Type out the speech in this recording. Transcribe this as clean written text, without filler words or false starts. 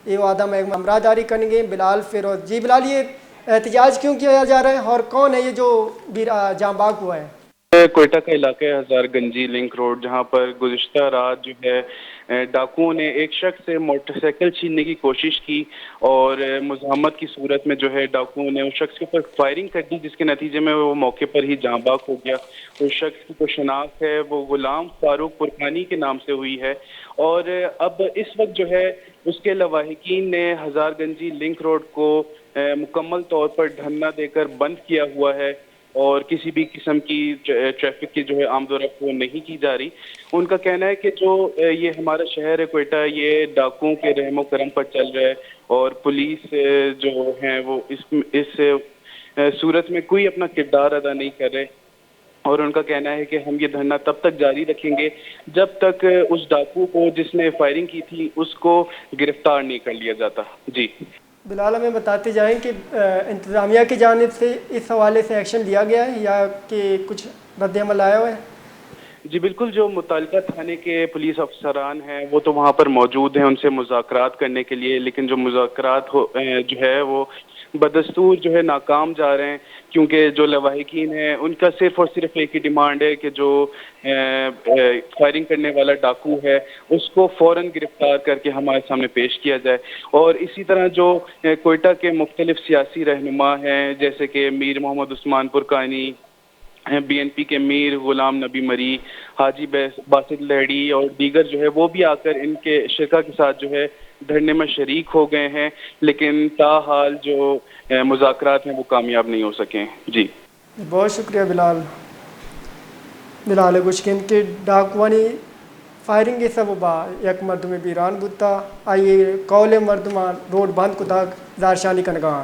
ये आदम हमरा जारी करेंगे बिलाल फिरोज। जी बिलाल, ये एहतजाज क्यों किया जा रहा है और कौन है ये जो जाँ बाग हुआ है? कोयटा का इलाका है हजारगंजी लिंक रोड, जहां पर गुज़िश्ता रात जो है डाकुओं ने एक शख्स से मोटरसाइकिल छीनने की कोशिश की और मुज़ाहमत की सूरत में जो है डाकुओं ने उस शख्स के ऊपर फायरिंग कर दी, जिसके नतीजे में वो मौके पर ही जाँ बाग हो गया। उस शख्स की जो शनाख्त है वो गुलाम फारूक पुरखानी के नाम से हुई है और अब इस वक्त जो है उसके लवाहिकीन ने हजारगंजी लिंक रोड को मुकम्मल तौर पर धरना देकर बंद किया हुआ है और किसी भी किस्म की ट्रैफिक की जो है आमदोरफ्त वो नहीं की जा रही। उनका कहना है कि जो ये हमारा शहर है कोयटा, ये डाकुओं के रहमो करम पर चल रहा है और पुलिस जो है वो इस सूरत में कोई अपना किरदार अदा नहीं कर रहे और उनका कहना है कि हम ये धरना तब तक जारी रखेंगे जब तक उस डाकू को जिसने फायरिंग की थी उसको गिरफ्तार नहीं कर लिया जाता। जी बिलाल, हमें बताते जाएं कि इंतज़ामिया की जानिब से इस हवाले से एक्शन लिया गया है या कि कुछ रद्द अमल आया हुआ है? जी बिल्कुल, जो मुतालिका थाने के पुलिस अफसरान हैं वो तो वहाँ पर मौजूद हैं उनसे मुज़ाकरात करने के लिए, लेकिन जो मुज़ाकरात जो है वो बदस्तूर जो है नाकाम जा रहे हैं, क्योंकि जो लवाहिकीन हैं उनका सिर्फ़ और सिर्फ एक ही डिमांड है कि जो फायरिंग करने वाला डाकू है उसको फ़ौरन गिरफ्तार करके हमारे सामने पेश किया जाए। और इसी तरह जो कोयटा के मुख्तलिफ सियासी रहनुमा हैं, जैसे कि मीर मोहम्मद उस्मान पुरकानी, BNP के मीर गुलाम नबी मरी, हाजी बासित लहड़ी और दीगर जो है वो भी आकर इनके शिरका के साथ जो है धरने में शरीक हो गए हैं, लेकिन ताहाल जो मुज़ाकरात हैं वो कामयाब नहीं हो सके हैं। जी बहुत शुक्रिया बिलाल। बिलाल गुशकिन के डाकवानी फायरिंग सब बा एक मर्द में बीरान बुता आइए कौल मर्दमान रोड बंद कुदा जारशानी कनगान।